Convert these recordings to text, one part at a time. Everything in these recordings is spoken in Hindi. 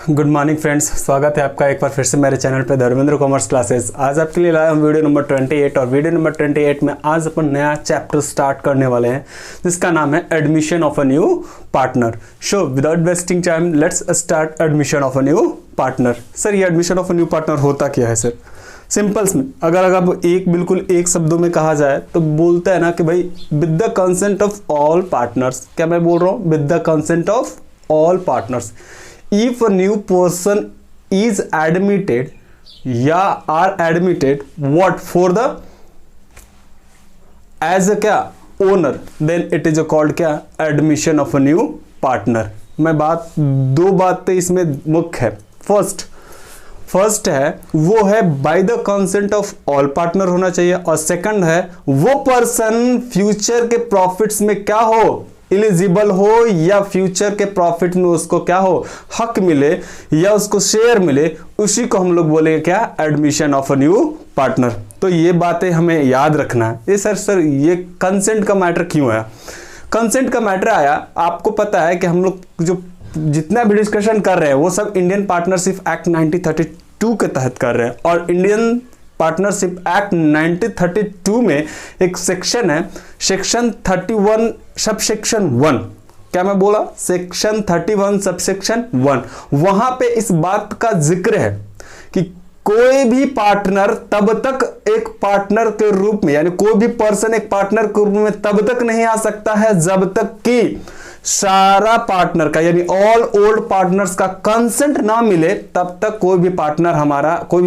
गुड मॉर्निंग फ्रेंड्स, स्वागत है आपका एक बार फिर से मेरे चैनल पे धर्मेंद्र कॉमर्स क्लासेस। आज आपके लिए लाया हूँ वीडियो नंबर 28 और वीडियो नंबर 28 में आज अपन नया चैप्टर स्टार्ट करने वाले हैं जिसका नाम है admission of a new partner. So without wasting time let's start admission of a new partner. Sir ये admission of a new partner होता क्या है सर? सिंपल्स में अगर बिल्कुल एक शब्दों में कहा जाए तो बोलता है ना कि भाई with the consent of all partners. क्या मैं बोल रहा हूँ? With the consent of all partners. If a new person is admitted या are admitted what for the as a क्या owner, then it is called क्या admission of a new partner। मैं दो बातें इसमें मुख्य है। फर्स्ट है वो है bye the consent of all partner होना चाहिए, और सेकंड है वो पर्सन फ्यूचर के प्रॉफिट्स में क्या हो, एलिजिबल हो, या फ्यूचर के प्रॉफिट में उसको क्या हो, हक मिले या उसको शेयर मिले, उसी को हम लोग बोलेंगे क्या, admission of a new partner. तो ये बातें हमें याद रखना है। ये सर ये कंसेंट का मैटर क्यों आया? कंसेंट का मैटर आया, आपको पता है कि हम लोग जो जितना भी डिस्कशन कर रहे हैं वो सब इंडियन पार्टनरशिप एक्ट 1932 के तहत कर रहे हैं, और इंडियन पार्टनरशिप एक्ट 1932 में एक सेक्शन है, सेक्शन 31 सबसेक्शन 1। क्या मैं बोला? Section 31 subsection 1। वहां पे इस बात का जिक्र है कि कोई भी पार्टनर तब तक एक पार्टनर के रूप में, यानी कोई भी पर्सन एक पार्टनर के रूप में तब तक नहीं आ सकता है जब तक कि सारा पार्टनर का, यानी ऑल ओल्ड पार्टनर्स का कंसेंट ना मिले, तब तक कोई भी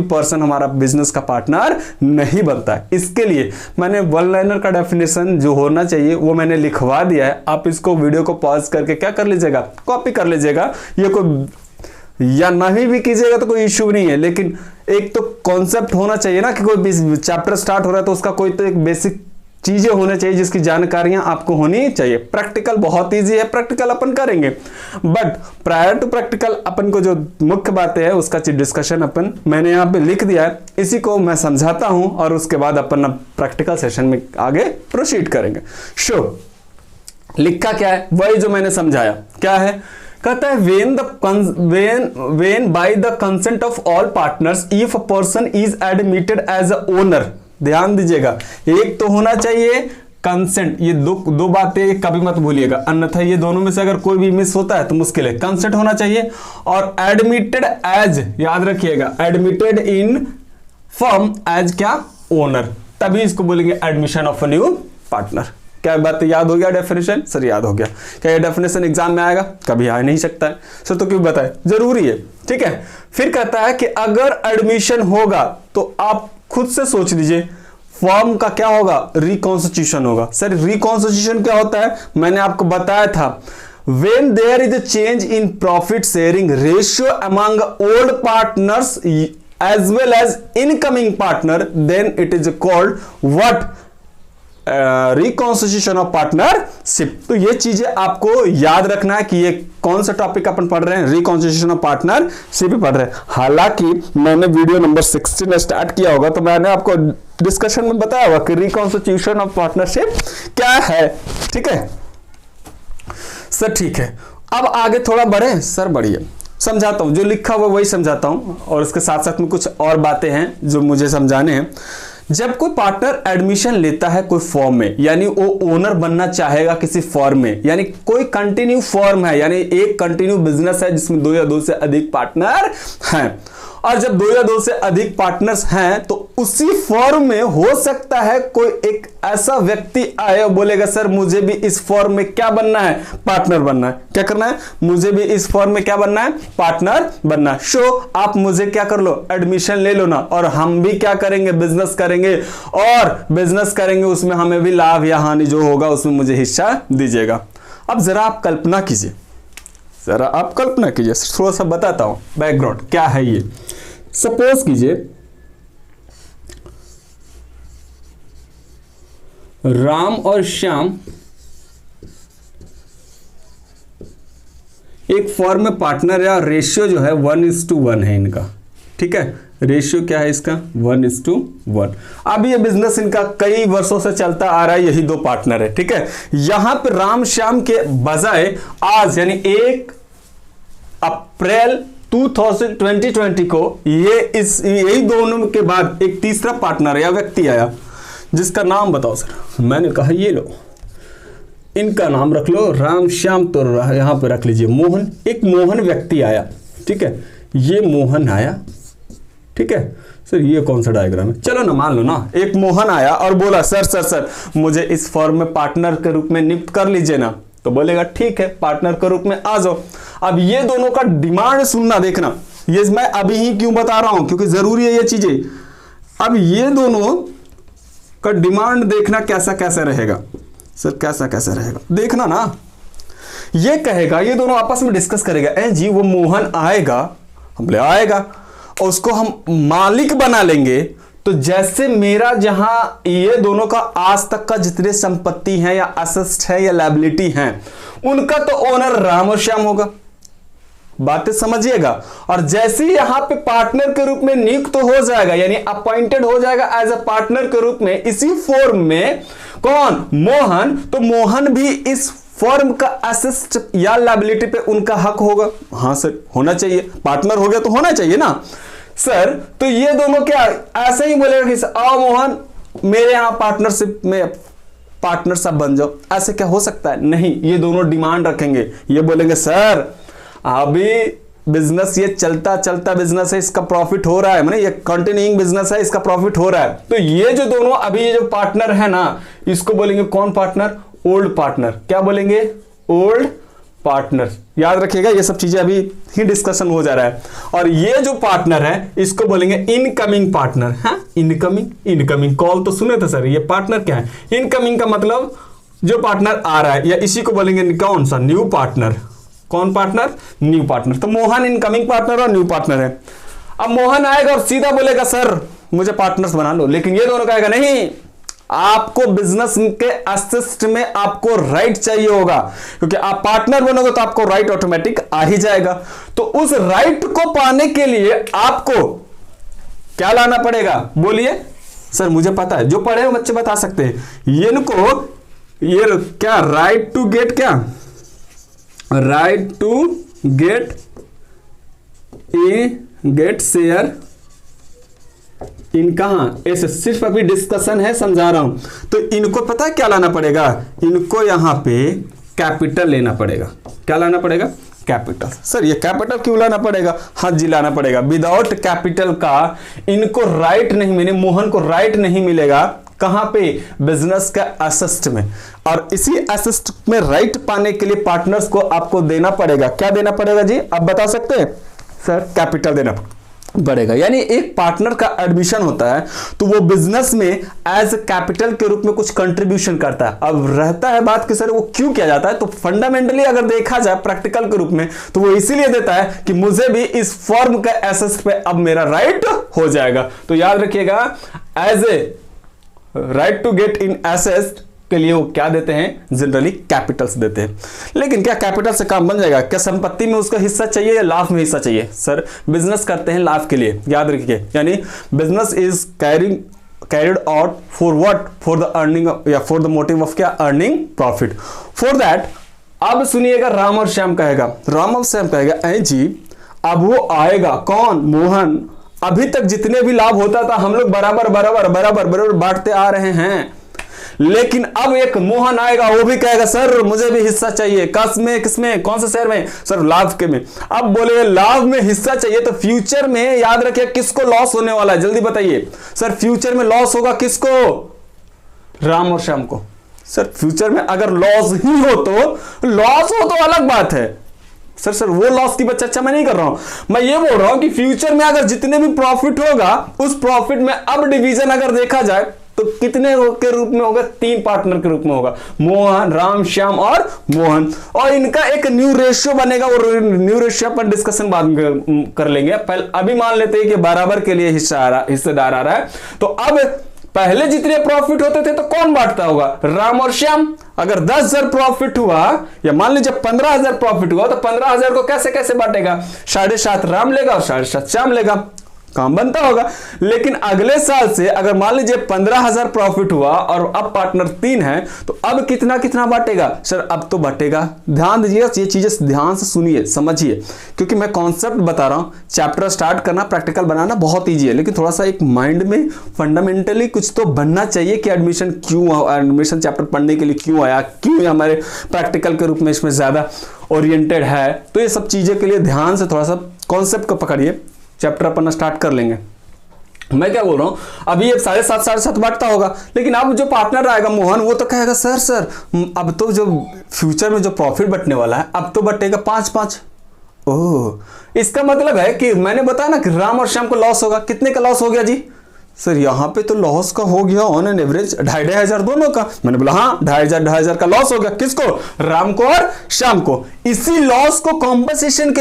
पर्सन हमारा बिजनेस का पार्टनर नहीं बनता है। इसके लिए मैंने वन लाइनर का डेफिनेशन जो होना चाहिए वो मैंने लिखवा दिया है। आप इसको वीडियो को पॉज करके क्या कर लीजिएगा, कॉपी कर लीजिएगा। ये कोई या नहीं भी कीजिएगा तो कोई इश्यू नहीं है, लेकिन एक तो कॉन्सेप्ट होना चाहिए ना कि कोई चैप्टर स्टार्ट हो रहा है तो उसका कोई तो एक बेसिक चीजें होने चाहिए जिसकी जानकारियां आपको होनी चाहिए। प्रैक्टिकल बहुत इजी है, प्रैक्टिकल अपन करेंगे, बट प्रायर टू प्रैक्टिकल अपन को जो मुख्य बातें है उसका डिस्कशन मैंने यहाँ पे लिख दिया है, इसी को मैं समझाता हूं और उसके बाद अपन प्रैक्टिकल सेशन में आगे प्रोसीड करेंगे। लिखा क्या है? वही जो मैंने समझाया। क्या है? कहता है when by the consent of all partners if a person is admitted as a owner। ध्यान दीजिएगा, एक तो होना चाहिए कंसेंट। ये दो बातें कभी मत भूलिएगा, अन्यथा ये दोनों में से अगर कोई भी मिस होता है तो मुश्किल है। कंसेंट होना चाहिए और एडमिटेड एज, याद रखिएगा, एडमिटेड इन फर्म एज क्या, ओनर, तभी इसको बोलेंगे admission of a new partner. क्या बात याद हो गया? डेफिनेशन सर याद हो गया। क्या ये डेफिनेशन एग्जाम में आएगा? कभी आ नहीं सकता है सर, तो क्यों बताए, जरूरी है। ठीक है, फिर कहता है कि अगर एडमिशन होगा तो आप खुद से सोच लीजिए फॉर्म का क्या होगा, रिकॉन्स्टिट्यूशन होगा। सर रिकॉन्स्टिट्यूशन क्या होता है? मैंने आपको बताया था, when there is a change in profit sharing ratio among old partners as well as incoming partner, then it is called what, reconstitution of partnership. तो ये चीजें आपको याद रखना है कि ये कौन सा टॉपिक अपन पढ़ रहे हैं, रिकॉन्स्टिट्यूशन ऑफ पार्टनरशिप पढ़ रहे हैं। हालांकि मैंने वीडियो नंबर 16 स्टार्ट किया होगा तो मैंने आपको डिस्कशन में बताया होगा कि रिकॉन्स्टिट्यूशन ऑफ पार्टनरशिप क्या है। ठीक है सर, ठीक है। अब आगे थोड़ा बढ़े सर, बढ़िए समझाता हूं, जो लिखा हुआ वही समझाता हूं, और उसके साथ साथ में कुछ और बातें हैं जो मुझे समझाने हैं। जब कोई पार्टनर एडमिशन लेता है कोई फॉर्म में, यानी वो ओनर बनना चाहेगा किसी फॉर्म में, यानी कोई कंटिन्यू फॉर्म है, यानी एक कंटिन्यू बिजनेस है जिसमें 2 या 2 से अधिक पार्टनर हैं, और जब 2 या 2 से अधिक पार्टनर्स हैं तो उसी फॉर्म में हो सकता है कोई एक ऐसा व्यक्ति आए और बोलेगा सर मुझे भी इस फॉर्म में क्या बनना है, पार्टनर बनना है। क्या करना है? मुझे भी इस फॉर्म में क्या बनना है, पार्टनर बनना है। आप मुझे क्या कर लो, एडमिशन ले लो ना, और हम भी क्या करेंगे, बिजनेस करेंगे, और बिजनेस करेंगे उसमें हमें भी लाभ या हानि जो होगा उसमें मुझे हिस्सा दीजिएगा। अब जरा आप कल्पना कीजिए, थोड़ा सा बताता हूं बैकग्राउंड क्या है ये। सपोज कीजिए राम और श्याम एक फॉर्म में पार्टनर है, और रेशियो जो है 1:1 है इनका। ठीक है, रेशियो क्या है इसका, 1:1। अब ये बिजनेस इनका कई वर्षों से चलता आ रहा है, यही 2 पार्टनर है। ठीक है, यहां पे राम श्याम के बजाय आज यानी 1 अप्रैल 2020 को यही दोनों के बाद एक तीसरा पार्टनर या व्यक्ति आया, जिसका नाम बताओ सर। मैंने कहा ये लो, इनका नाम रख लो राम श्याम, तो यहां पे रख लीजिए मोहन। एक मोहन व्यक्ति आया, ठीक है, ये मोहन आया, ठीक है सर। ये कौन सा डायग्राम है, चलो ना मान लो ना, एक मोहन आया और बोला सर मुझे इस फर्म में पार्टनर के रूप में नियुक्त कर लीजिए ना। तो बोलेगा ठीक है, पार्टनर के रूप में आ जाओ। अब ये दोनों का डिमांड सुनना, देखना, ये मैं अभी ही क्यों बता रहा हूं, क्योंकि जरूरी है ये चीजें। अब ये दोनों का डिमांड देखना कैसा कैसा रहेगा सर, कैसा कैसा रहेगा देखना ना। ये कहेगा, ये दोनों आपस में डिस्कस करेगा, ए जी वो मोहन आएगा, हम ले आएगा और उसको हम मालिक बना लेंगे। तो जैसे मेरा जहां ये दोनों का आज तक का जितने संपत्ति है या असेस्ट है या लायबिलिटी है, उनका तो ओनर राम और श्याम होगा। बातें समझिएगा। और जैसे ही यहां पे पार्टनर के रूप में नियुक्त तो हो जाएगा, यानी अपॉइंटेड हो जाएगा एज अ पार्टनर के रूप में इसी फॉर्म में, कौन, मोहन। तो मोहन भी इस फर्म का असेस्ट या लायबिलिटी पे उनका हक होगा। हाँ सर होना चाहिए, पार्टनर हो गया तो होना चाहिए ना सर। तो ये दोनों क्या ऐसे ही बोलेगा कि आओ मोहन मेरे यहां पार्टनरशिप में पार्टनर साहब बन जाओ, ऐसे क्या हो सकता है? नहीं, ये दोनों डिमांड रखेंगे। ये बोलेंगे सर अभी बिजनेस ये चलता चलता बिजनेस है, इसका प्रॉफिट हो रहा है, माने ये कंटिन्यूइंग बिजनेस है, इसका प्रॉफिट हो रहा है। तो ये जो दोनों अभी ये जो पार्टनर है ना, इसको बोलेंगे कौन पार्टनर, ओल्ड पार्टनर। क्या बोलेंगे, ओल्ड पार्टनर। याद रखिएगा ये सब चीजें अभी ही डिस्कशन हो जा रहा है। और ये जो पार्टनर है इसको बोलेंगे इनकमिंग पार्टनर। है इनकमिंग कॉल तो सुने थे सर, ये पार्टनर क्या है, इनकमिंग का मतलब जो पार्टनर आ रहा है, या इसी को बोलेंगे कौन सा, न्यू पार्टनर। कौन पार्टनर, न्यू पार्टनर। तो मोहन इनकमिंग पार्टनर और न्यू पार्टनर है। अब मोहन आएगा और सीधा बोलेगा सर मुझे पार्टनर्स बना लो, लेकिन ये दोनों कहेगा नहीं, आपको बिजनेस के असिस्ट में आपको राइट चाहिए होगा, क्योंकि आप पार्टनर बनोगे तो आपको राइट ऑटोमेटिक आ ही जाएगा। तो उस राइट को पाने के लिए आपको क्या लाना पड़ेगा, बोलिए सर। मुझे पता है, जो पढ़े हो बच्चे बता सकते हैं। ये क्या राइट टू गेट, क्या right to get share in कहां, ऐसे सिर्फ अभी डिस्कशन है, समझा रहा हूं। तो इनको पता है क्या लाना पड़ेगा, इनको यहां पे कैपिटल लेना पड़ेगा। क्या लाना पड़ेगा, कैपिटल। सर ये कैपिटल क्यों लाना पड़ेगा, हाँ जी लाना पड़ेगा। विदाउट कैपिटल का इनको राइट नहीं मिले, मोहन को राइट नहीं मिलेगा कहां पे, बिजनेस का असिस्ट में। और इसी असिस्ट में राइट पाने के लिए पार्टनर्स को आपको देना पड़ेगा। क्या देना पड़ेगा जी, आप बता सकते हैं सर, कैपिटल देना पड़ेगा। यानी एक पार्टनर का एडमिशन होता है तो वो बिजनेस में एज कैपिटल के रूप में कुछ कंट्रीब्यूशन करता है। अब रहता है बात कि सर वो क्यों किया जाता है, तो फंडामेंटली अगर देखा जाए प्रैक्टिकल के रूप में, तो वो इसीलिए देता है कि मुझे भी इस फर्म का एसेट पे अब मेरा राइट हो जाएगा। तो याद रखिएगा, as a right to get in asset के लिए वो क्या देते हैं, जनरली कैपिटल्स देते हैं। लेकिन क्या कैपिटल से काम बन जाएगा, क्या संपत्ति में उसका हिस्सा चाहिए या लाभ में हिस्सा चाहिए? सर बिजनेस करते हैं लाभ के लिए, याद रखिए। यानी business is carried out for what, for the earning या फॉर द मोटिव ऑफ क्या, अर्निंग प्रॉफिट। फॉर दैट अब सुनिएगा, राम और श्याम कहेगा, राम और श्याम कहेगा ऐ जी अब वो आएगा, कौन, मोहन। अभी तक जितने भी लाभ होता था हम लोग बराबर बराबर बराबर बराबर बांटते आ रहे हैं, लेकिन अब एक मोहन आएगा, वो भी कहेगा सर मुझे भी हिस्सा चाहिए। किसमें, कौन से शेयर में, सर लाभ के में। अब बोले लाभ में हिस्सा चाहिए, तो फ्यूचर में याद रखिए किसको लॉस होने वाला है, जल्दी बताइए सर। फ्यूचर में लॉस होगा किसको, राम और श्याम को। सर फ्यूचर में अगर लॉस ही हो तो अलग बात है सर वो लॉस की चर्चा मैं नहीं कर रहा हूं। मैं ये बोल रहा हूं कि फ्यूचर में अगर जितने भी प्रॉफिट होगा, उस प्रॉफिट में अब डिवीजन अगर देखा जाए तो कितने के रूप में होगा, 3 पार्टनर के रूप में होगा, मोहन, राम, श्याम और मोहन। और इनका एक न्यू रेशियो बनेगा, और न्यू रेशियो पर डिस्कशन बाद में कर लेंगे। पहले अभी मान लेते हैं कि बराबर के लिए हिस्सेदार आ रहा है। तो अब पहले जितने प्रॉफिट होते थे तो कौन बांटता होगा, राम और श्याम। अगर 10,000 प्रॉफिट हुआ, या मान लीजिए 15,000 प्रॉफिट हुआ, तो 15,000 को कैसे कैसे बांटेगा, 7.5 राम लेगा और 7.5 श्याम लेगा। काम बनता होगा। लेकिन अगले साल से अगर मान लीजिए 15,000 प्रॉफिट हुआ और अब पार्टनर 3 है, तो अब कितना कितना बांटेगा सर? अब तो बांटेगा। ध्यान दीजिए, ये चीजें ध्यान से सुनिए, समझिए, क्योंकि मैं कॉन्सेप्ट बता रहा हूं। चैप्टर स्टार्ट करना, प्रैक्टिकल बनाना बहुत ईजी है, लेकिन थोड़ा सा एक माइंड में फंडामेंटली कुछ तो बनना चाहिए कि एडमिशन क्यों, एडमिशन चैप्टर पढ़ने के लिए क्यों आया, क्यों हमारे प्रैक्टिकल के रूप में इसमें ज्यादा ओरिएंटेड है। तो ये सब चीजें के लिए ध्यान से थोड़ा सा कॉन्सेप्ट को पकड़िए, चैप्टर अपन स्टार्ट कर लेंगे। मैं क्या बोल रहा हूं, अभी ये 7.5 7.5 बांटता होगा, लेकिन अब जो पार्टनर आएगा मोहन, वो तो कहेगा सर अब तो जो फ्यूचर में जो प्रॉफिट बटने वाला है अब तो बटेगा 5-5। ओह, इसका मतलब है कि मैंने बताया ना कि राम और श्याम को लॉस होगा। कितने का लॉस हो गया जी? सर यहां पे तो लॉस का हो गया ऑन एन एवरेज 2,500 दोनों का। मैंने बोला हाँ, 2,500 का लॉस हो गया। किसको? राम को और श्याम को। इसी लॉस को कॉम्पनसेशन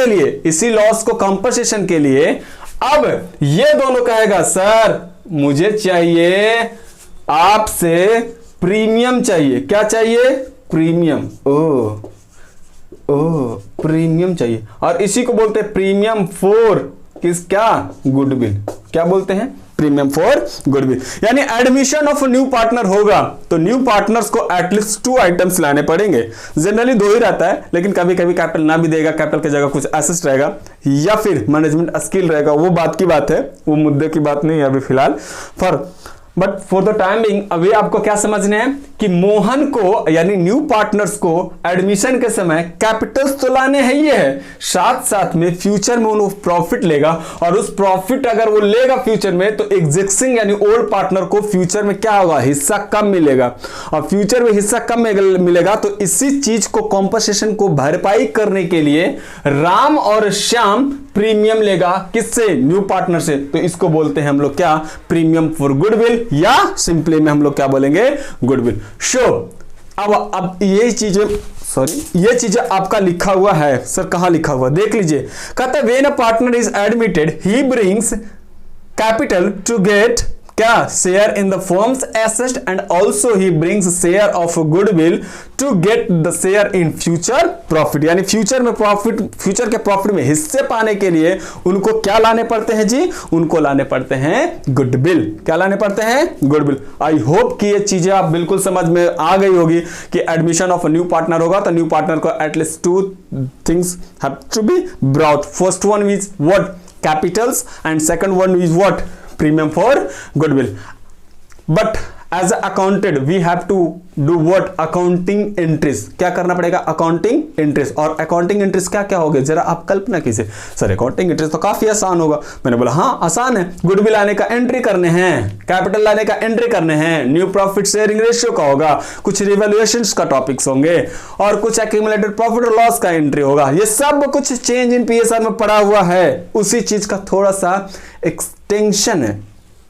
के लिए अब ये दोनों कहेगा सर मुझे चाहिए आपसे प्रीमियम चाहिए। क्या चाहिए? प्रीमियम। प्रीमियम चाहिए, और इसी को बोलते हैं प्रीमियम फॉर गुडविल। क्या बोलते हैं? Premium for goodwill. यानी एडमिशन ऑफ न्यू पार्टनर होगा तो न्यू पार्टनर्स को एटलीस्ट 2 आइटम्स लाने पड़ेंगे। जनरली 2 ही रहता है, लेकिन कभी कभी कैपिटल ना भी देगा, कैपिटल की जगह कुछ एसेट रहेगा या फिर मैनेजमेंट स्किल रहेगा। वो बात की बात है, वो मुद्दे की बात नहीं है अभी फिलहाल। But for the time being अभी आपको क्या समझने हैं कि मोहन को यानी न्यू पार्टनर्स को एडमिशन के समय कैपिटल्स तो लाने हैं, ये है, साथ साथ में फ्यूचर में वो प्रॉफिट लेगा, और उस प्रॉफिट अगर वो लेगा फ्यूचर में तो एग्जिस्टिंग यानी ओल्ड पार्टनर को फ्यूचर में क्या होगा? हिस्सा कम मिलेगा, और फ्यूचर में हिस्सा कम मिलेगा तो इसी चीज को कॉम्पनसेशन को भरपाई करने के लिए राम और श्याम प्रीमियम लेगा। किससे? न्यू पार्टनर से। तो इसको बोलते हैं हम लोग क्या? प्रीमियम फॉर गुडविल, या सिंपली में हम लोग क्या बोलेंगे? गुडविल। अब ये चीजें आपका लिखा हुआ है। सर कहां लिखा हुआ? देख लीजिए। कहता है when a partner is admitted he brings capital to get क्या? Share in the firm's asset, and also he brings share of goodwill to get the share in future profit. यानी फ्यूचर के प्रॉफिट में हिस्से पाने के लिए उनको क्या लाने पड़ते हैं जी? उनको लाने पड़ते हैं गुडविल। क्या लाने पड़ते हैं? गुडविल। आई होप कि ये चीजें आप बिल्कुल समझ में आ गई होगी कि एडमिशन ऑफ न्यू पार्टनर होगा तो न्यू पार्टनर को at least 2 things have to be brought. First one is what? Capitals, and second one is what? Premium for goodwill. But as accounted we have to do what? Accounting entries. क्या करना पड़ेगा? Accounting entries। और accounting entries क्या क्या होगे? जरा आप कल्पना कीजिए। सर accounting entries तो काफी आसान होगा। मैंने बोला हाँ आसान है। गुडविल लाने का एंट्री करने हैं, कैपिटल लाने का एंट्री करने हैं, न्यू प्रॉफिट शेयरिंग रेशियो का होगा, कुछ रिवैल्यूएशंस का टॉपिक्स होंगे, और कुछ एक्यूमुलेटेड प्रॉफिट और लॉस का एंट्री होगा। ये सब कुछ चेंज इन पीएसआर में पड़ा हुआ है। उसी चीज का थोड़ा सा एक्सटेंशन है।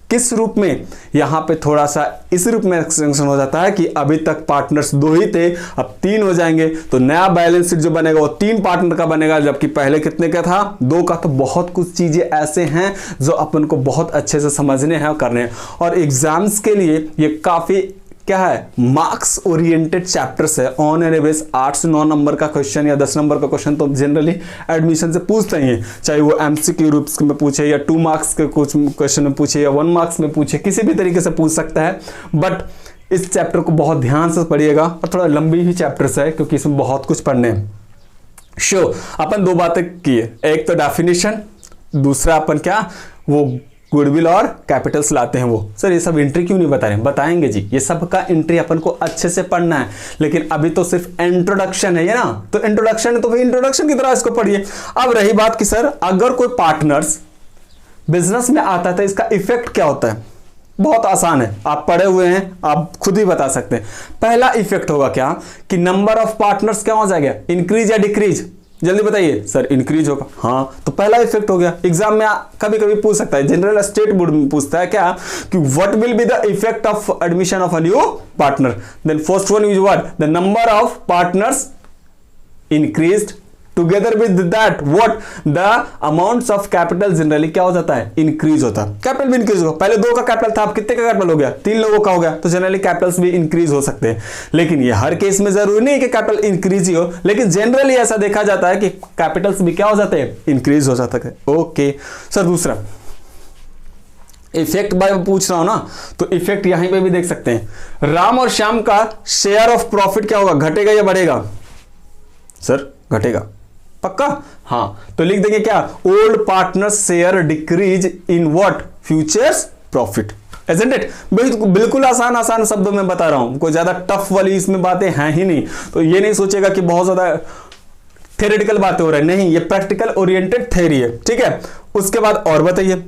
किस रूप में? यहां पे थोड़ा सा इस रूप में एक्सटेंशन हो जाता है कि अभी तक पार्टनर्स 2 ही थे, अब 3 हो जाएंगे, तो नया बैलेंस शीट जो बनेगा वो 3 पार्टनर का बनेगा, जबकि पहले कितने का था? 2 का। तो बहुत कुछ चीजें ऐसे हैं जो अपन को बहुत अच्छे से समझने हैं और करने हैं, और एग्जाम्स के लिए ये काफी क्या है? मार्क्स ओरिएंटेड चैप्टर्स है। ऑन एन एवरेज 8 से 9 नंबर का क्वेश्चन या 10 नंबर का क्वेश्चन तो जनरली एडमिशन से पूछते ही है, चाहे वो एमसीक्यू रूप में पूछे या 2 मार्क्स के कुछ क्वेश्चन में पूछे या 1 मार्क्स में पूछे, किसी भी तरीके से पूछ सकता है। बट इस चैप्टर को बहुत ध्यान से पढ़िएगा, और थोड़ा लंबी ही चैप्टर्स है क्योंकि इसमें बहुत कुछ पढ़ने हैं। अपन 2 बातें किए, एक तो डेफिनेशन, दूसरा अपन क्या वो गुडविल और कैपिटल्स लाते हैं वो। सर ये सब एंट्री क्यों नहीं बता रहे? बताएंगे जी, ये सब का एंट्री अपन को अच्छे से पढ़ना है, लेकिन अभी तो सिर्फ इंट्रोडक्शन है ये ना, तो इंट्रोडक्शन है तो भाई इंट्रोडक्शन की तरह इसको पढ़िए। अब रही बात कि सर अगर कोई पार्टनर्स बिजनेस में आता है तो इसका इफेक्ट क्या होता है? बहुत आसान है, आप पढ़े हुए हैं, आप खुद ही बता सकते हैं। पहला इफेक्ट होगा क्या कि नंबर ऑफ पार्टनर्स क्या हो जाएगा? इंक्रीज या डिक्रीज? जल्दी बताइए। सर इंक्रीज होगा। हाँ, तो पहला इफेक्ट हो गया। एग्जाम में कभी कभी पूछ सकता है, जनरल स्टेट बोर्ड में पूछता है क्या कि what will be the effect of admission of a new partner? Then first one is what? The number of partners increased, together with that what? The amounts of capital generally क्या हो जाता है? इंक्रीज होता है। कैपिटल भी इंक्रीज होगा। पहले 2 का कैपिटल था, अब कितने का कैपिटल हो गया? 3 लोगों का हो गया, तो जनरली कैपिटल्स भी इंक्रीज हो सकते हैं। लेकिन ये हर केस में जरूरी नहीं है कि कैपिटल इंक्रीज ही हो, लेकिन जनरली ऐसा देखा जाता है कि कैपिटल्स भी क्या हो जाते हैं? इंक्रीज हो जाता है। ओके सर, दूसरा इफेक्ट बारे में पूछ रहा हूं ना, तो इफेक्ट यहीं पे भी देख सकते हैं। राम और श्याम का शेयर ऑफ प्रॉफिट क्या होगा, घटेगा या बढ़ेगा? सर घटेगा, पक्का? हाँ, तो लिख देंगे क्या, old partners share decrease in what, futures profit. Isn't it? बिल्कुल आसान आसान शब्दों में बता रहा हूं, कोई ज्यादा टफ वाली इसमें बातें हैं ही नहीं। तो ये नहीं सोचेगा कि बहुत ज्यादा थ्योरेटिकल बातें हो रही है, नहीं, ये प्रैक्टिकल ओरिएंटेड थ्योरी है, ठीक है। उसके बाद और बताइए,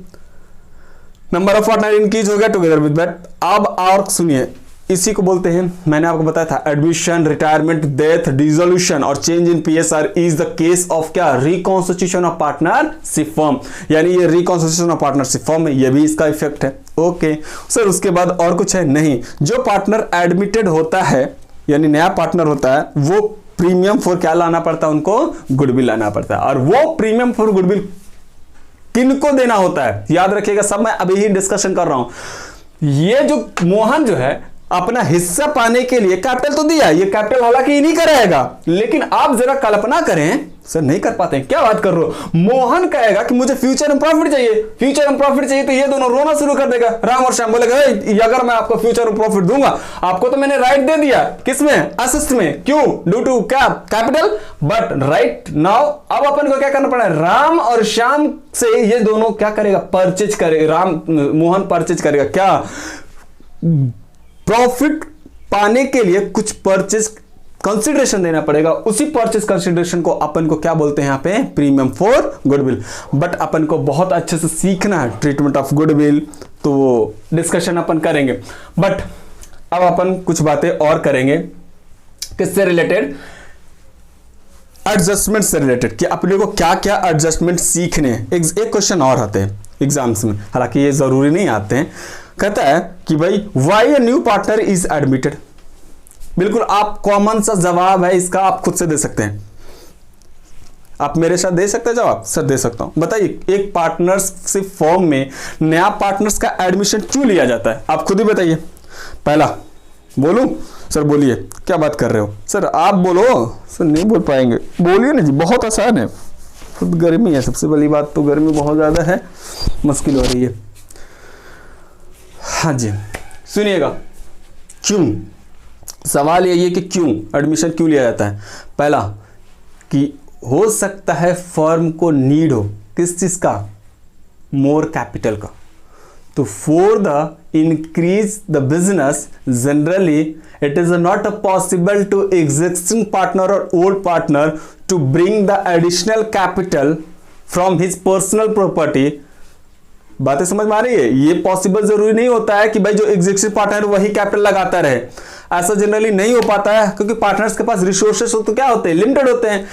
नंबर ऑफ पार्टनर इंक्रीज हो गया टुगेदर विद दैट। अब और सुनिए, इसी को बोलते हैं, मैंने आपको बताया था, एडमिशन, रिटायरमेंट, डेथ, डिसोल्यूशन और change in PSR is the case of क्या, रिकॉन्स्टिट्यूशन ऑफ पार्टनरशिप फर्म। यानी ये रिकॉन्स्टिट्यूशन ऑफ पार्टनरशिप फर्म है, ये भी इसका इफेक्ट है। ओके सर, उसके बाद और कुछ है? नहीं, जो पार्टनर एडमिटेड होता है यानी नया पार्टनर होता है, वो प्रीमियम फॉर क्या लाना पड़ता है, उनको गुडविल लाना पड़ता है। और वो प्रीमियम फॉर गुडविल किनको देना होता है, याद रखिएगा, सब मैं अभी ही डिस्कशन कर रहा हूं। ये जो मोहन जो है अपना हिस्सा पाने के लिए कैपिटल तो दिया, ये कैपिटल हालांकि नहीं कराएगा, लेकिन आप जरा कल्पना करें, सर नहीं कर पाते हैं, क्या बात कर रहे हो? मोहन कहेगा कि मुझे फ्यूचर में प्रॉफिट चाहिए, फ्यूचर में प्रॉफिट चाहिए, तो ये दोनों रोना शुरू कर देगा। राम और श्याम बोलेगा, अगर मैं आपको फ्यूचर में प्रॉफिट दूंगा, आपको तो मैंने राइट दे दिया, किसमें, असिस्ट में, क्यों, ड्यू टू क्या, कैपिटल, बट राइट नाउ अब अपन को क्या करना पड़ा है, राम और श्याम से ये दोनों क्या करेगा, परचेज करेगा, मोहन परचेज करेगा क्या, प्रॉफिट पाने के लिए कुछ परचेज कंसिडरेशन देना पड़ेगा। उसी परचेज कंसिडरेशन को अपन को क्या बोलते हैं यहाँ पे, प्रीमियम फॉर गुडविल। बट अपन को बहुत अच्छे से सीखना है ट्रीटमेंट ऑफ गुडविल, तो वो डिस्कशन अपन करेंगे। बट अब अपन कुछ बातें और करेंगे, किससे रिलेटेड, एडजस्टमेंट से रिलेटेड, कि अपने को क्या क्या एडजस्टमेंट सीखने हैं। एक क्वेश्चन और आते हैं एग्जाम्स में, हालांकि ये जरूरी नहीं आते हैं, कहता है कि भाई why a new partner is admitted. बिल्कुल आप कॉमन सा जवाब है इसका, आप खुद से दे सकते हैं, आप मेरे साथ दे सकते हैं जवाब, सर दे सकता हूं। बताइए, एक पार्टनरशिप फॉर्म में नया पार्टनर्स का एडमिशन क्यों लिया जाता है, आप खुद ही बताइए। पहला, बोलूं? सर बोलिए, क्या बात कर रहे हो? सर आप बोलो। सर नहीं बोल पाएंगे, बोलिए ना जी, बहुत आसान है। खुद गर्मी है, सबसे बड़ी बात तो गर्मी बहुत ज्यादा है, मुश्किल हो रही है। हाँ जी, सुनिएगा, क्यों, सवाल यही है कि क्यों एडमिशन क्यों लिया जाता है। पहला, कि हो सकता है फर्म को नीड हो, किस चीज का, मोर कैपिटल का। तो for the increase the business generally it is not possible to existing partner और old partner to bring the additional capital from his personal property. बातें समझ में आ रही है? ये पॉसिबल जरूरी नहीं होता है कि भाई जो एग्जिस्टिंग पार्टनर वही कैपिटल लगाता रहे, ऐसा जनरली नहीं हो पाता है, क्योंकि पार्टनर्स के पास रिसोर्सेस तो क्या होते हैं, लिमिटेड होते हैं।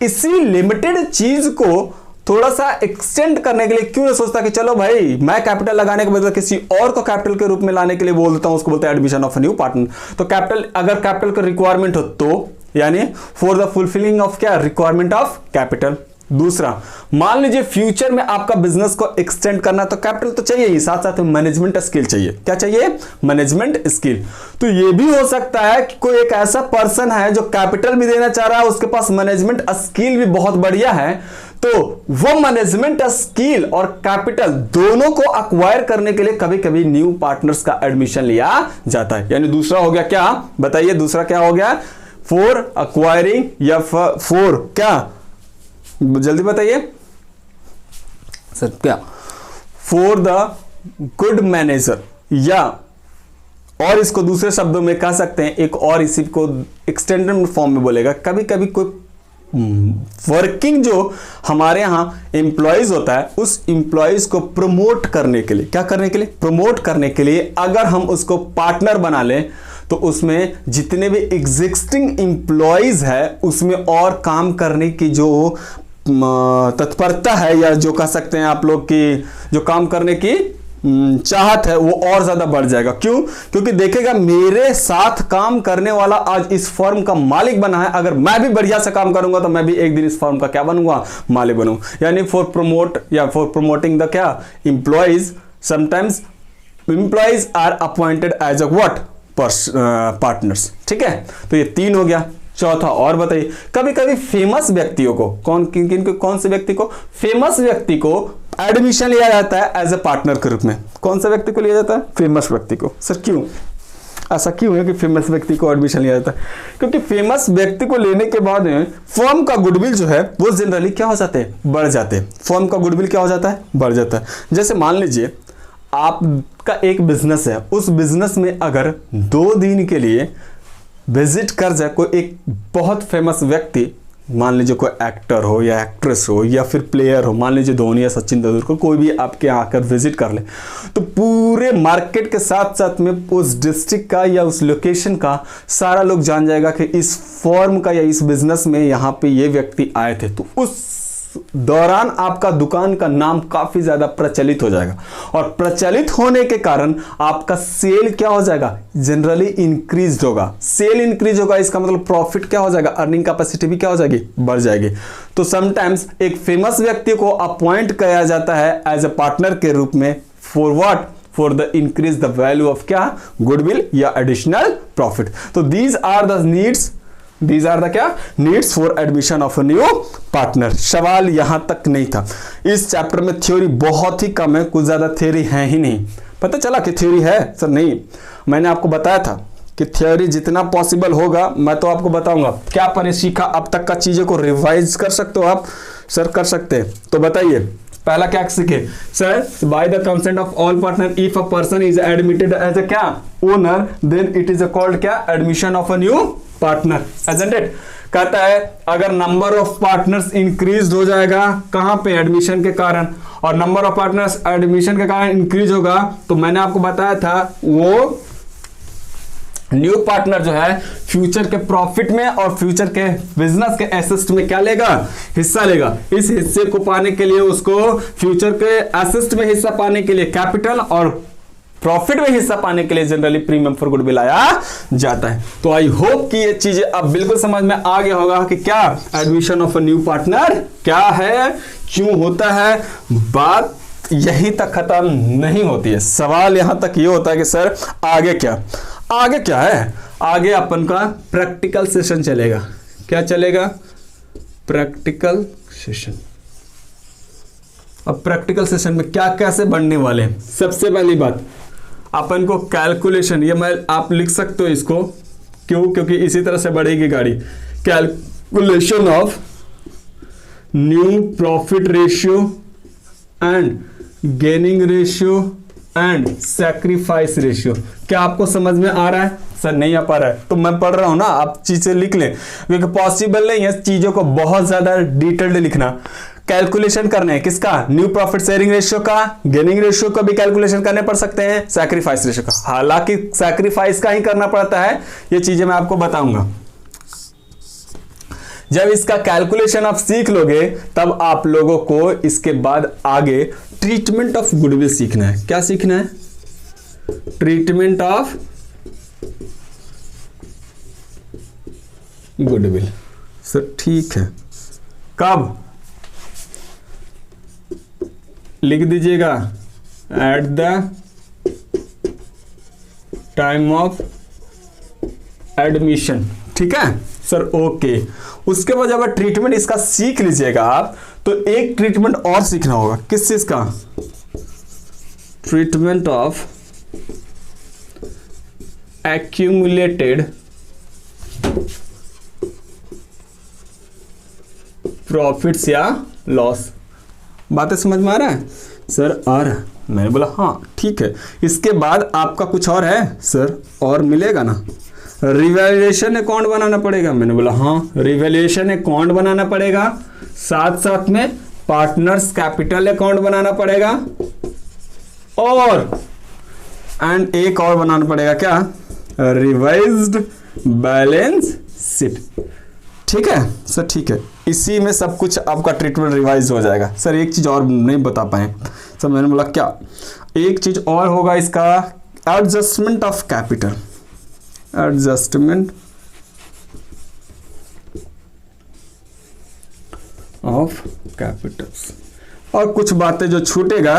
इसी लिमिटेड चीज को थोड़ा सा एक्सटेंड करने के लिए क्यों नहीं सोचता कि चलो भाई मैं कैपिटल लगाने के बदले किसी और को कैपिटल के रूप में लाने के लिए बोल देता हूं, उसको बोलते हैं admission of a new partner. तो कैपिटल, अगर कैपिटल का रिक्वायरमेंट हो तो, यानी फॉर द फुलफिलिंग ऑफ क्या, रिक्वायरमेंट ऑफ कैपिटल। दूसरा, मान लीजिए फ्यूचर में आपका बिजनेस को एक्सटेंड करना, तो कैपिटल तो चाहिए ही, साथ साथ मैनेजमेंट स्किल चाहिए। क्या चाहिए, मैनेजमेंट स्किल। तो ये भी हो सकता है कि कोई एक ऐसा पर्सन है जो कैपिटल भी देना चाह रहा है, उसके पास मैनेजमेंट स्किल भी बहुत बढ़िया है, तो वो मैनेजमेंट स्किल और कैपिटल दोनों को अक्वायर करने के लिए कभी कभी न्यू पार्टनर्स का एडमिशन लिया जाता है। यानी दूसरा हो गया क्या, बताइए दूसरा क्या हो गया, फॉर अक्वायरिंग या फॉर क्या, जल्दी बताइए सर, क्या, फॉर द गुड मैनेजर, या और इसको दूसरे शब्दों में कह सकते हैं, एक और इसी को एक्सटेंडेड फॉर्म में बोलेगा, कभी कभी कोई वर्किंग जो हमारे यहां एम्प्लॉयज होता है, उस एम्प्लॉयज को प्रमोट करने के लिए, क्या करने के लिए, प्रमोट करने के लिए अगर हम उसको पार्टनर बना लें, तो उसमें जितने भी एग्जिस्टिंग एम्प्लॉयज है उसमें और काम करने की जो तत्परता है, या जो कह सकते हैं आप लोग की जो काम करने की चाहत है, वो और ज्यादा बढ़ जाएगा। क्यों? क्योंकि देखेगा मेरे साथ काम करने वाला आज इस फर्म का मालिक बना है, अगर मैं भी बढ़िया से काम करूंगा तो मैं भी एक दिन इस फर्म का क्या बनूंगा, मालिक बनूंगा। यानी फॉर प्रमोट या फॉर प्रमोटिंग द क्या, employees, sometimes employees are appointed as a what, partners. ठीक है, तो ये तीन हो गया। चौथा और बताइए, कभी कभी फेमस व्यक्तियों को, कौन से व्यक्ति को, फेमस व्यक्ति को एडमिशन लिया जाता है एज ए पार्टनर के रूप में। कौन सा व्यक्ति को लिया जाता है? फेमस व्यक्ति को। सर क्यों ऐसा क्यों है कि फेमस व्यक्ति को एडमिशन लिया जाता है? क्योंकि फेमस व्यक्ति को लेने के बाद फर्म का गुडविल जो है वो जनरली क्या हो जाते हैं? बढ़ जाते हैं। फर्म का गुडविल क्या हो जाता है? बढ़ जाता है। जैसे मान लीजिए आपका एक बिजनेस है, उस बिजनेस में अगर 2 दिन के लिए विजिट कर जाए कोई एक बहुत फेमस व्यक्ति, मान लीजिए कोई एक्टर हो या एक्ट्रेस हो या फिर प्लेयर हो, मान लीजिए धोनी या सचिन तेंदुलकर, कोई भी आपके यहाँ आकर विजिट कर ले, तो पूरे मार्केट के साथ साथ में उस डिस्ट्रिक्ट का या उस लोकेशन का सारा लोग जान जाएगा कि इस फर्म का या इस बिजनेस में यहाँ पे ये व्यक्ति आए थे। तो उस दौरान आपका दुकान का नाम काफी ज्यादा प्रचलित हो जाएगा, और प्रचलित होने के कारण आपका सेल क्या हो जाएगा? जनरली इंक्रीज होगा। सेल इंक्रीज होगा, इसका मतलब प्रॉफिट क्या हो जाएगा? अर्निंग कैपेसिटी भी क्या हो जाएगी? बढ़ जाएगी। तो समटाइम्स एक फेमस व्यक्ति को अपॉइंट किया जाता है एज ए पार्टनर के रूप में। For what? For the increase the value of क्या? गुडविल या एडिशनल प्रॉफिट। तो these are the needs, These are the क्या? Needs for admission of a new partner। सवाल यहां तक नहीं था। इस चैप्टर में थ्योरी बहुत ही कम है, कुछ ज्यादा थ्योरी है ही नहीं। पता चला कि थ्योरी है? सर नहीं, मैंने आपको बताया था कि थ्योरी जितना पॉसिबल होगा मैं तो आपको बताऊंगा। क्या आपने सीखा अब तक का चीजों को रिवाइज कर सकते हो आप? सर कर सकते हैं। तो बताइए पहला क्या सीखे? Sir by the consent of all partner if a person is admitted as a क्या? Owner, then it is called क्या? Admission of a new partner. Agent it? कहता है अगर नंबर ऑफ पार्टनर्स इंक्रीज हो जाएगा, कहां पे? एडमिशन के कारण, और नंबर ऑफ पार्टनर्स एडमिशन के कारण इंक्रीज होगा, तो मैंने आपको बताया था वो न्यू पार्टनर जो है फ्यूचर के प्रॉफिट में और फ्यूचर के बिजनेस के एसेट में क्या लेगा? हिस्सा लेगा। इस हिस्से को पाने के लिए उसको फ्यूचर के एसेट में हिस्सा पाने के लिए कैपिटल और प्रॉफिट में हिस्सा पाने के लिए जनरली प्रीमियम फॉर गुडविल लाया जाता है। तो आई होप कि ये चीजें अब बिल्कुल समझ में आ गया होगा कि क्या admission of a new partner क्या है, क्यों होता है। बात यहीं तक खत्म नहीं होती है। सवाल यहां तक ये होता है कि सर आगे क्या? आगे क्या है? आगे अपन का प्रैक्टिकल सेशन चलेगा। क्या चलेगा? Practical session. अब प्रैक्टिकल सेशन में क्या कैसे बढ़ने वाले हैं? सबसे पहली बात अपन को कैलकुलेशन, ये मैं आप लिख सकते हो इसको, क्यों? क्योंकि इसी तरह से बढ़ेगी गाड़ी। Calculation of new profit ratio and gaining ratio and sacrifice ratio. क्या आपको समझ में आ रहा है? सर नहीं आ पा रहा है तो मैं पढ़ रहा हूं ना, आप चीजें लिख लें, क्योंकि पॉसिबल नहीं है चीजों को बहुत ज्यादा डिटेल्ड लिखना। कैलकुलेशन करने हैं किसका? न्यू प्रॉफिट शेयरिंग रेशियो का, गेनिंग रेशियो का भी कैलकुलेशन करने पड़ सकते हैं, सैक्रिफाइस रेशियो का। हालांकि सैक्रिफाइस का ही करना पड़ता है, ये चीजें मैं आपको बताऊंगा। जब इसका कैलकुलेशन आप सीख लोगे तब आप लोगों को इसके बाद आगे ट्रीटमेंट ऑफ गुडविल सीखना है। क्या सीखना है? Treatment of goodwill. सर ठीक है, कब? लिख दीजिएगा at the time of admission. ठीक है सर, ओके। उसके बाद जब ट्रीटमेंट इसका सीख लीजिएगा आप, तो एक ट्रीटमेंट और सीखना होगा। किस चीज का? ट्रीटमेंट ऑफ एक्यूमुलेटेड प्रॉफिट्स या लॉस। बातें समझ में आ रहा है? सर आ रहा है। मैंने बोला हाँ ठीक है। इसके बाद आपका कुछ और है? सर और मिलेगा ना, रिवैल्यूएशन अकाउंट बनाना पड़ेगा। मैंने बोला हाँ रिवैल्यूएशन अकाउंट बनाना पड़ेगा, साथ साथ में पार्टनर्स कैपिटल अकाउंट बनाना पड़ेगा, और एंड एक और बनाना पड़ेगा क्या? Revised balance sheet. ठीक है सर, ठीक है। इसी में सब कुछ आपका ट्रीटमेंट रिवाइज हो जाएगा। सर एक चीज और नहीं बता पाए। सर मैंने बोला क्या? एक चीज और होगा इसका, adjustment of capital. Adjustment of Capitals, और कुछ बातें जो छूटेगा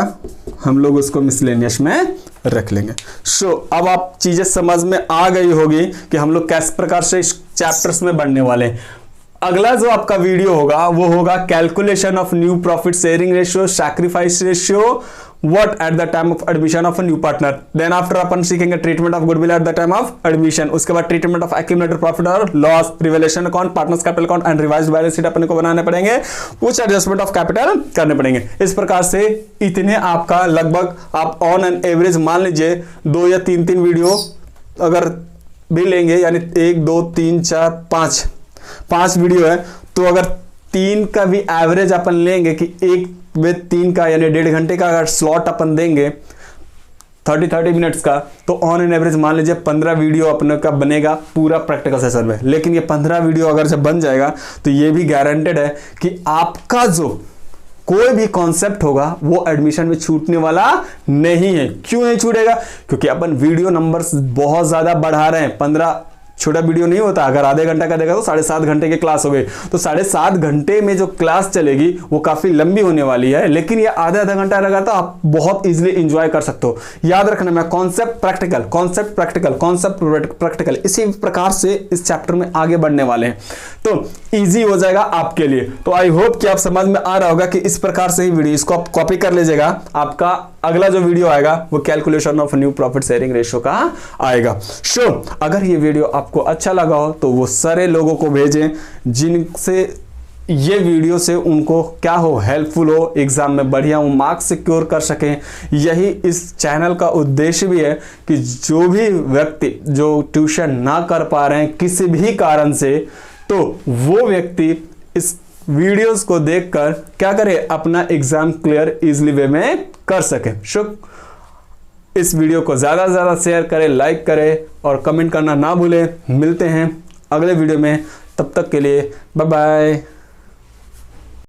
हम लोग उसको मिसलेनियस में रख लेंगे। सो अब आप चीजें समझ में आ गई होगी कि हम लोग किस प्रकार से इस चैप्टर्स में बढ़ने वाले हैं। अगला जो आपका वीडियो होगा वो होगा calculation of new profit sharing ratio, sacrifice ratio, what at the time of admission of a new partner. Then after अपन सीखेंगे treatment of goodwill at the time of admission, उसके बाद ट्रीटमेंट ऑफ एक्यूमुलेटेड प्रॉफिट और loss, revaluation account, partners capital account and revised balance sheet अपने को बनाने पड़ेंगे, कुछ एडजस्टमेंट ऑफ कैपिटल करने पड़ेंगे। इस प्रकार से इतने आपका लगभग आप ऑन एन एवरेज मान लीजिए 2 या 3 वीडियो अगर भी लेंगे, यानी 1 2 3 4 5 वीडियो है, तो अगर 3 का भी एवरेज अपन लेंगे कि 1 में 3 का यानी 1.5 घंटे का अगर स्लॉट अपन देंगे 30 मिनट्स का, तो ऑन एन एवरेज मान लीजिए 15 वीडियो अपने का बनेगा पूरा प्रैक्टिकल सेशन में। लेकिन ये 15 वीडियो अगर जब बन जाएगा तो ये भी गारंटेड है कि आपका जो कोई भी कॉन्सेप्ट होगा वो एडमिशन में छूटने वाला नहीं है। क्यों नहीं छूटेगा? क्योंकि अपन वीडियो नंबर्स बहुत ज्यादा बढ़ा रहे हैं। 15 छोटा वीडियो नहीं होता, अगर आधे घंटा का देगा तो 7.5 घंटे की क्लास हो गई, तो 7.5 घंटे में जो क्लास चलेगी वो काफी लंबी होने वाली है। लेकिन ये आधा घंटा रहेगा तो आप बहुत इजीली एंजॉय कर सकते हो। याद रखना, मैं concept practical, concept practical, concept practical, इसी प्रकार से इस चैप्टर में आगे बढ़ने वाले हैं, तो इजी हो जाएगा आपके लिए। तो आई होप कि आप समझ में आ रहा होगा कि इस प्रकार से ही वीडियो इसको आप कॉपी कर लीजिएगा। आपका अगला जो वीडियो आएगा वो calculation of new profit sharing ratio का आएगा। अगर ये वीडियो आपको अच्छा लगा हो तो वो सारे लोगों को भेजें जिनसे ये वीडियो से उनको क्या हो, हेल्पफुल हो, एग्जाम में बढ़िया मार्क्स सिक्योर कर सकें। यही इस चैनल का उद्देश्य भी है कि जो भी व्यक्ति जो ट्यूशन ना कर पा रहे हैं किसी भी कारण से, तो वो व्यक्ति इस वीडियोस को देखकर क्या करे, अपना एग्जाम क्लियर इजीली वे में कर सके। इस वीडियो को ज्यादा से ज्यादा शेयर करें, लाइक करें और कमेंट करना ना भूलें। मिलते हैं अगले वीडियो में, तब तक के लिए बाय बाय।